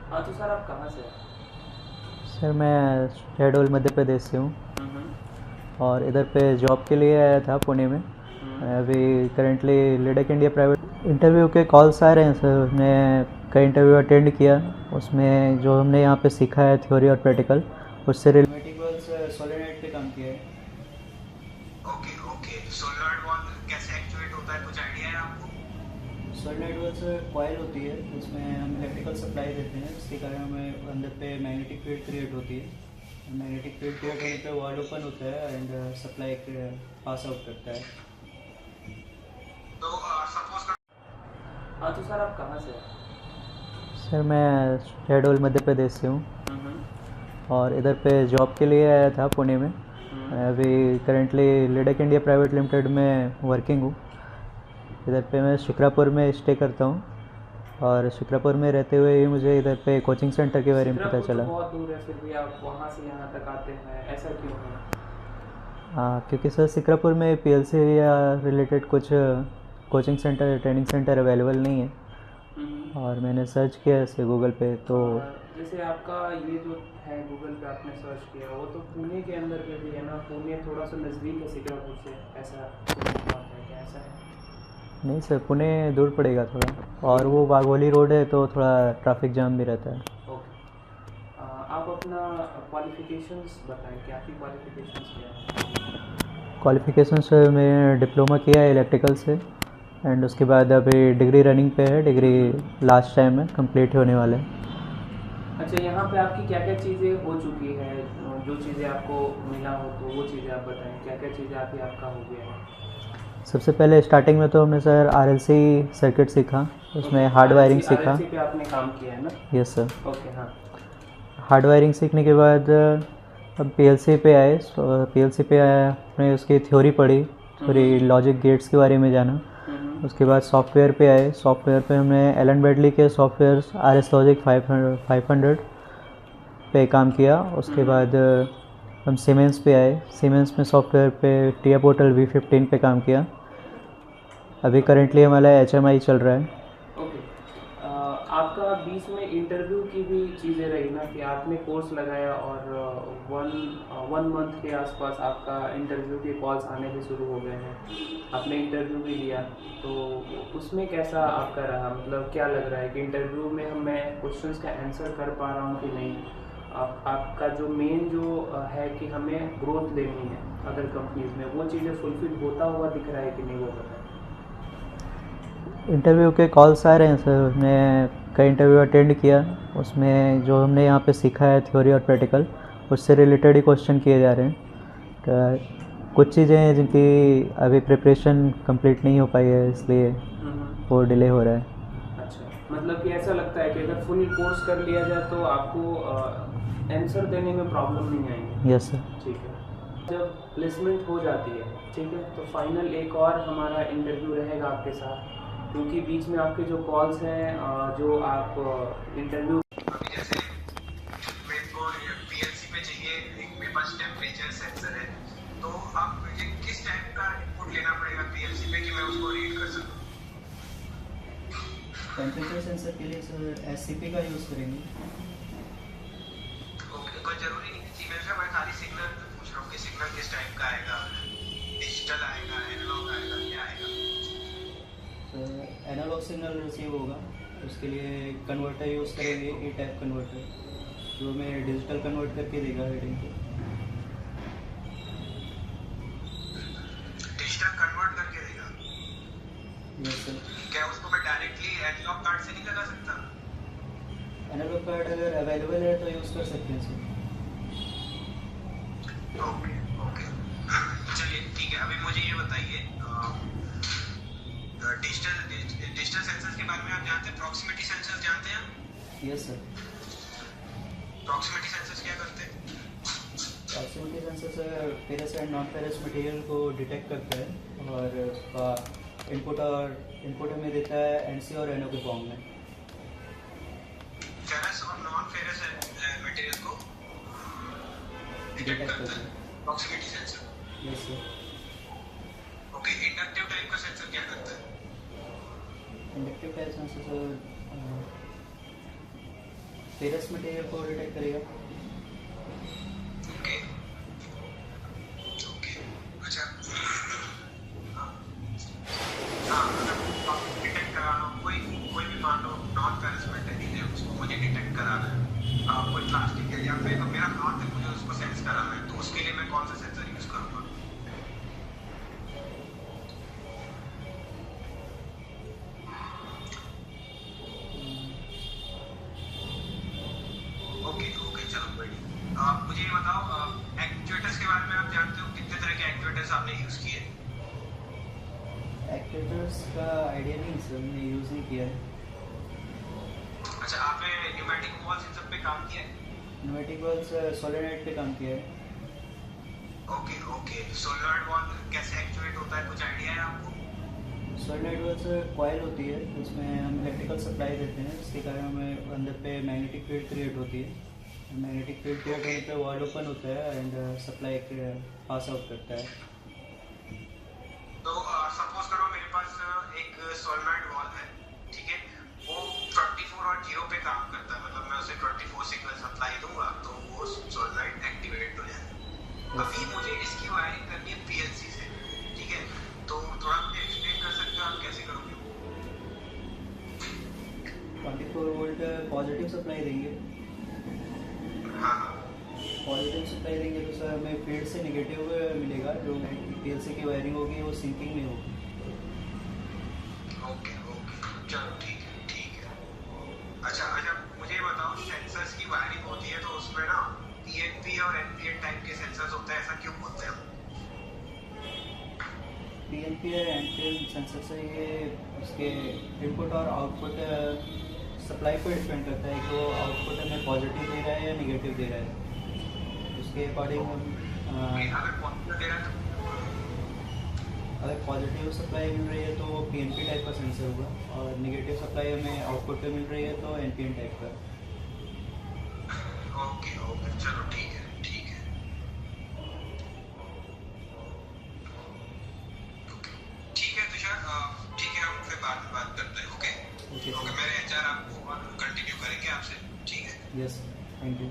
हाँ तो सर आप कहाँ से हैं? सर मैं शहडोल मध्य प्रदेश से हूँ हम्म। और इधर पे जॉब के लिए आया था पुणे में। हम्म। मैं अभी करेंटली लिडक इंडिया प्राइवेट इंटरव्यू के कॉल्स आ रहे हैं सर। उसमें कई इंटरव्यू अटेंड किया। उसमें जो हमने यहाँ पे सीखा है थ्योरी और प्रैक्टिकल उससे रिलेटिवल्स सोलेनोइड पे काम किया है। Okay okay. सोलनॉइड वॉल्व कैसे एक्चुएट होता है, कुछ आइडिया है आपको? सोलेनोइड बस कॉइल होती है, उसमें हम इलेक्ट्रिकल सप्लाई देते हैं, उसके कारण हमें अंदर पे मैग्नेटिक फील्ड क्रिएट होती है। मैग्नेटिक फील्ड क्रिएट ओके होने पे वॉल्व ओपन होता है एंड सप्लाई पास आउट करता है। तो सपोज हाँ तो सर आप कहाँ से हैं? सर मैं शहडोल मध्य प्रदेश से हूँ हम्म। और इधर पे जॉब के लिए आया था पुणे में। हम्म। मैं अभी करेंटली लिडक इंडिया प्राइवेट लिमिटेड में वर्किंग हूँ। इधर पे मैं शिक्रापुर में स्टे करता हूँ और शिक्रापुर में रहते हुए ही मुझे इधर पे कोचिंग सेंटर के बारे में पता सिकरापुर तो चला। बहुत दूर है, फिर भी आप वहाँ से यहाँ तक आते हैं, ऐसा क्यों है? हाँ, क्योंकि सर शिक्रापुर में पीएलसी या रिलेटेड कुछ coaching centre training centre available नहीं है। हम्म। और मैंने सर्च किया इसे गूगल पे तो जैसे आपका ये जो है गूगल पे आपने सर्च किया, वो तो पुणे के अंदर पे भी है ना? पुणे थोड़ा सा नज़दीक है सिकरापुर से, ऐसा सुनने में आता है, क्या ऐसा है? नहीं सर, पुणे दूर पड़ेगा थोड़ा और दूर वो है। बागवाली रोड है तो थोड़ा ट्रैफिक जाम भी रहता है। ओके। आप अपना क्वालिफिकेशंस बताएं कि आपकी क्वालिफिकेशंस क्या है? क्वालिफ़िकेशन सर मैंने डिप्लोमा किया है इलेक्ट्रिकल से एंड उसके बाद अभी डिग्री रनिंग पे है। डिग्री हम्म। लास्ट टाइम है, कंप्लीट होने वाले हैं। अच्छा, यहाँ पे आपकी क्या क्या चीज़ें हो चुकी है? जो चीज़ें आपको मिला हो तो वो चीज़ें आप बताएं, क्या क्या चीज़ें अभी आपका हो गया है? सबसे पहले स्टार्टिंग में तो हमने सर आरएलसी सर्किट सीखा, ओके, उसमें हार्ड वायरिंग आरएलसी सीखा। आरएलसी पे आपने काम किया है ना? Yes sir. ओके, हाँ। हार्ड वायरिंग सीखने के बाद अब पीएलसी पे आए। पीएलसी पे हमने उसकी थ्योरी पढ़ी, थ्योरी हम्म। लॉजिक गेट्स के बारे में जाना। हम्म। उसके बाद सॉफ्टवेयर पे आए। सॉफ्टवेयर पे हमने एलन बेडली के सॉफ्टवेयर आर एस लॉजिक 500 पे काम किया। उसके हम्म। बाद हम सीमेंस पे आए। सीमेंस में सॉफ्टवेयर पे टिया पोर्टल V15 पे काम किया। अभी ओके। करेंटली हमारा HMI चल रहा है। ओके। आपका बीच में इंटरव्यू की भी चीज़ें रही ना कि आपने कोर्स लगाया और वन वन मंथ के आसपास आपका इंटरव्यू के कॉल्स आने भी शुरू हो गए हैं, आपने इंटरव्यू भी लिया, तो उसमें कैसा आपका रहा? मतलब क्या लग रहा है कि इंटरव्यू में मैं क्वेश्चंस का आंसर कर पा रहा हूँ कि नहीं? आपका जो मेन जो है कि हमें ग्रोथ लेनी है अदर कंपनीज में, वो चीज़ें फुलफिल होता हुआ दिख रहा है कि नहीं, वो बताएं। इंटरव्यू के कॉल्स आ रहे हैं सर। मैं कई इंटरव्यू अटेंड किया। उसमें जो हमने यहाँ पे सीखा है थ्योरी और प्रैक्टिकल उससे रिलेटेड ही क्वेश्चन किए जा रहे हैं। कुछ चीज़ें हैं जिनकी अभी प्रिपरेशन कंप्लीट नहीं हो पाई है, इसलिए वो डिले हो रहा है। अच्छा, मतलब कि ऐसा लगता है कि अगर फुल कोर्स कर लिया जाए तो आपको आंसर देने में प्रॉब्लम नहीं आएंगे। Yes sir. ठीक है। जब प्लेसमेंट हो जाती है, ठीक है, तो फाइनल एक और हमारा इंटरव्यू रहेगा आपके साथ, क्योंकि बीच में आपके जो कॉल्स हैं, जो आप इंटरव्यू अभी जैसे मेरे को पीएलसी पे चाहिए, एक मेरे पास टेम्परेचर सेंसर है, तो आप मुझे किस टाइप का इनपुट लेना पड़ेगा पीएलसी पे कि मैं उसको रीड कर सकूं? टेम्परेचर सेंसर के लिए सर SCP का यूज़ करेंगे। ओके, कोई जरूरी नहीं है फीमेल का, मैं खाली सिग्नल पूछ रहा हूँ कि सिग्नल किस टाइप का आएगा, डिजिटल आएगा, एनालॉग आएगा, क्या आएगा? सर एनालॉग सिग्नल रिसीव होगा, उसके लिए कन्वर्टर यूज़ ओके करेंगे, ई टाइप कन्वर्टर जो हमें डिजिटल कन्वर्ट करके देगा रीडिंग को। डिजिटल कन्वर्ट करके देगा? Yes sir. क्या उसको मैं डायरेक्टली एनालॉग कार्ड से नहीं लगा सकता? एनालॉग कार्ड अगर अवेलेबल है तो यूज़ कर सकते हैं सर। ओके ओके, चलिए ठीक है। अभी मुझे ये बताइए, डिजिटल सेंसर्स के बारे में आप जानते हैं? प्रॉक्सिमिटी सेंसर्स जानते हैं आप? Yes sir. प्रॉक्सिमिटी सेंसर्स क्या करते हैं? Proximity sensor sir ferrous and non ferrous material को डिटेक्ट करता है और उसका इनपुट हमें देता है NC और NO के फॉर्म में। फेरस और नॉन फेरस मटेरियल को डिटेक्ट डिटेक्ट करता करता है है। Proximity sensor. Yes sir. Okay, inductive type का सेंसर क्या करता है? Inductive type sensor sir ferrous material को डिटेक्ट करेगा। ओके ओके अच्छा हाँ मतलब डिटेक्ट कराना कोई कोई भी मान लो नॉन फेरस मटेरियल है उसको मुझे डिटेक्ट कराना है कोई प्लास्टिक है या फिर मेरा हाथ है मुझे उसको सेंस कराना है तो उसके लिए मैं कौन सा सेंसर यूज करूँगा? ओके ओके चलो कोई नहीं मुझे ये बताओ एक्चुएटर्स के बारे में आप जानते हो कितने तरह के एक्चुएटर्स आपने यूज किए? एक्चुएटर्स का आइडिया नहीं सर, मैंने यूज़ नहीं किया है। अच्छा आपने न्यूमेटिक वॉल्स इन सब पे काम किया है? न्यूमेटिक वॉल्स सोलेनॉइड पे काम किया है। ओके ओके सोलनॉइड वॉल्व कैसे एक्चुएट होता है कुछ आइडिया है आपको? सोलेनॉइड वॉल्स कॉइल होती है, उसमें हम इलेक्ट्रिकल सप्लाई देते हैं, इसके कारण हमें अंदर पे मैग्नेटिक फील्ड क्रिएट होती है। मैग्नेटिक फील्ड क्रिएट होने पे वॉल ओपन होता है एंड सप्लाई पास आउट करता है। तो सपोज करो मेरे पास एक सोलनॉइड वॉल्व है ठीक है वो 24 और 0 पे काम करता है मतलब मैं उसे 24 सिग्नल सप्लाई दूंगा तो वो सोलनॉइड एक्टिवेट हो जाएगा। अभी मुझे इसकी वायरिंग करनी है पीएलसी से ठीक है तो थोड़ा मुझे एक्सप्लेन कर सकते हो आप कैसे करोगे? 24 वोल्ट पॉजिटिव सप्लाई देंगे। हाँ पॉजिटिव सप्लाई देंगे तो सर हमें फील्ड से नेगेटिव मिलेगा, जो पीएलसी की वायरिंग होगी वो सिंकिंग में होगी। ओके ओके चलो ठीक है अच्छा अच्छा मुझे ये बताओ सेंसर्स की वायरिंग होती है तो उसमें ना पीएनपी और एनपीएन टाइप के सेंसर्स होते हैं ऐसा क्यों बोलते हैं हम? पीएनपी और एनपीएन सेंसर से ये उसके इनपुट और आउटपुट सप्लाई पर डिपेंड करता है कि वो आउटपुट हमें पॉजिटिव दे रहा है या नेगेटिव दे रहा है। उसके अकॉर्डिंग हम अगर पॉजिटिव दे रहा है अगर पॉजिटिव सप्लाई मिल रही है तो वो पीएनपी टाइप का सेंसर होगा और नेगेटिव सप्लाई हमें आउटपुट पे मिल रही है तो एनपीएन टाइप का। ओके ओके चलो ठीक है ठीक है तुषार ठीक है हम फिर बाद में बात करते हैं ओके ओके मेरे एचआर आपको कंटिन्यू करेंगे आपसे ठीक है यस थैंक यू।